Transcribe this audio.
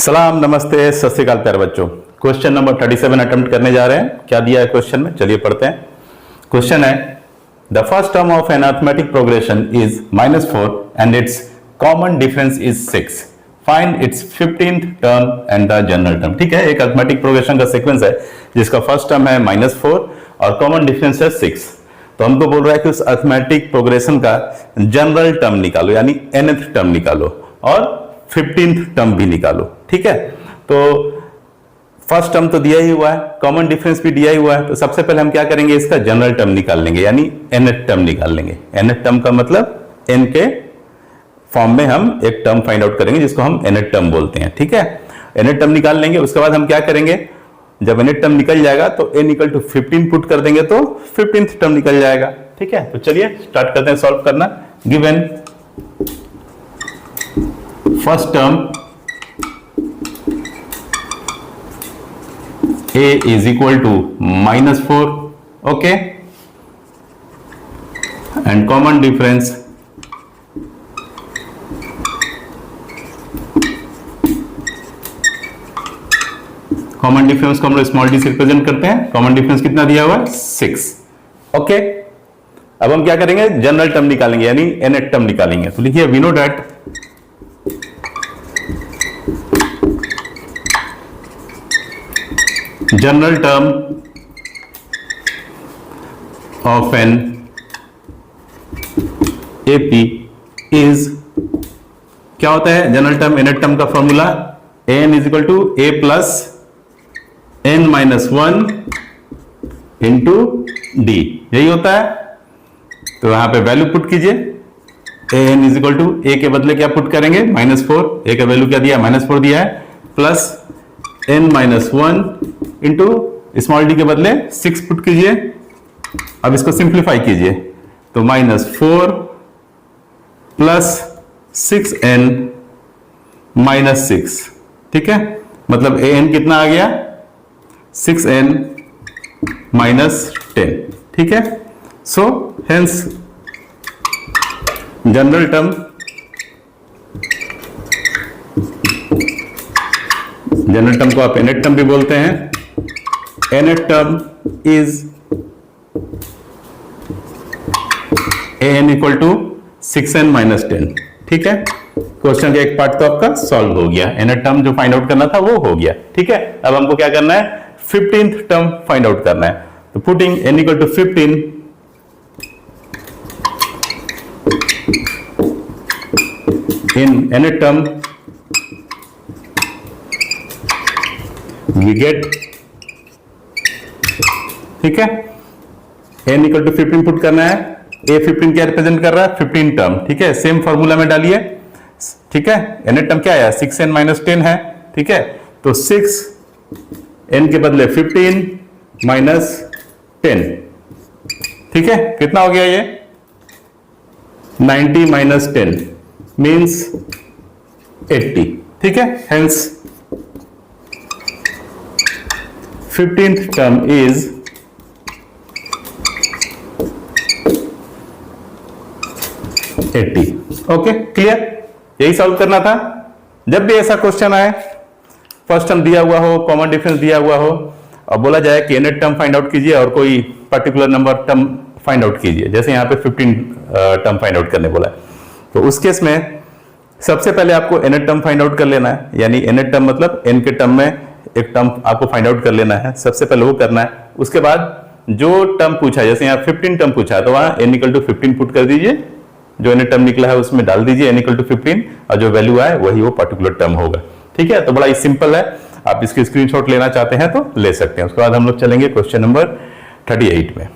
सलाम, नमस्ते, सत श्री अकाल प्यारे बच्चों। क्वेश्चन नंबर 37 अटेम्प्ट करने जा रहे हैं। क्या दिया है क्वेश्चन में, चलिए पढ़ते हैं। क्वेश्चन है the first term of an arithmetic progression is -4 and its common difference is 6। Find its 15th term and the general term. ठीक है, एक अरिथमेटिक प्रोग्रेशन का सीक्वेंस है जिसका फर्स्ट टर्म है -4 और कॉमन डिफरेंस है 6। तो हमको बोल रहा है कि उस अरिथमेटिक प्रोग्रेशन का जनरल टर्म निकालो, यानी nth टर्म निकालो और 15th टर्म भी निकालो। ठीक है, तो फर्स्ट टर्म तो दिया ही हुआ है, कॉमन डिफरेंस भी दिया ही हुआ है, तो सबसे पहले हम क्या करेंगे, इसका जनरल टर्म निकाल लेंगे, यानी nth टर्म निकाल लेंगे। nth टर्म का मतलब n के फॉर्म में हम एक टर्म फाइंड आउट करेंगे जिसको हम nth टर्म बोलते हैं। ठीक है, nth टर्म निकाल लेंगे। उसके बाद हम क्या करेंगे, जब nth टर्म निकल जाएगा तो n इक्वल टू 15 पुट कर देंगे तो 15th टर्म निकल जाएगा। ठीक है, तो चलिए स्टार्ट करते हैं सॉल्व करना। Given first term a is equal to -4, okay, and common difference को हम लोग स्मॉल डी से रिप्रेजेंट करते हैं। कॉमन डिफरेंस कितना दिया हुआ है, 6। ओके, अब हम क्या करेंगे, जनरल टर्म निकालेंगे, यानी nth टर्म निकालेंगे। तो लिखिए we know that general term of an AP is, क्या होता है जनरल टर्म, nth टर्म का formula an is equal to a plus n minus 1 into D, यही होता है। तो यहां पे वैल्यू पुट कीजिए, an is equal to a के बदले क्या पुट करेंगे, -4, a का वैल्यू क्या दिया, -4 दिया है, plus n minus 1 into small D के बदले 6 पुट कीजिए। अब इसको सिंप्लीफाई कीजिए तो -4 प्लस 6n माइनस 6। ठीक है, मतलब an कितना आ गया, 6n माइनस 10। ठीक है, so hence general term, general term को आप nth टर्म भी बोलते हैं, nth term is an equal to 6n minus 10। ठीक है, क्वेश्चन का एक पार्ट तो आपका सॉल्व हो गया, nth टर्म जो फाइंड आउट करना था वो हो गया। ठीक है, अब हमको क्या करना है, 15th टर्म फाइंड आउट करना है। तो putting n equal to 15 in nth term we get, ठीक है, n इक्वल टू 15 पुट करना है, a 15 क्या रिप्रेजेंट कर रहा है, 15 टर्म। ठीक है, सेम फॉर्मूला में डालिए। ठीक है, nth टर्म क्या आया, 6n माइनस 10 है। ठीक है, तो 6 n के बदले 15 माइनस 10। ठीक है, कितना हो गया ये, 90 माइनस 10 मीन्स 80। ठीक है, hence 15th term is 80। Okay, clear, यही सॉल्व करना था। जब भी ऐसा क्वेश्चन आए, फर्स्ट टर्म दिया हुआ हो, कॉमन डिफरेंस दिया हुआ हो और बोला जाए कि nth टर्म फाइंड आउट कीजिए और कोई particular number term find out कीजिए, जैसे यहाँ पे 15 टर्म फाइंड आउट करने बोला है, तो उस केस में सबसे पहले आपको nth टर्म फाइंड आउट कर लेना है, यानी nth टर्म मतलब n के टर्म में एक टर्म आपको फाइंड आउट कर लेना है, सबसे पहले वो करना है। उसके बाद जो टर्म पूछा है, जैसे यहाँ 15 टर्म पूछा है तो वहां n इक्वल टू 15 पुट कर दीजिए, जो n टर्म निकला है उसमें डाल दीजिए n इक्वल टू 15 और जो वैल्यू आए वही वो पर्टिकुलर टर्म होगा। ठीक है, तो बड़ा ही सिंपल है, आप इसकी स्क्रीनशॉट लेना चाहते हैं तो ले सकते हैं। उसके बाद हम लोग चलेंगे क्वेश्चन नंबर 38 में।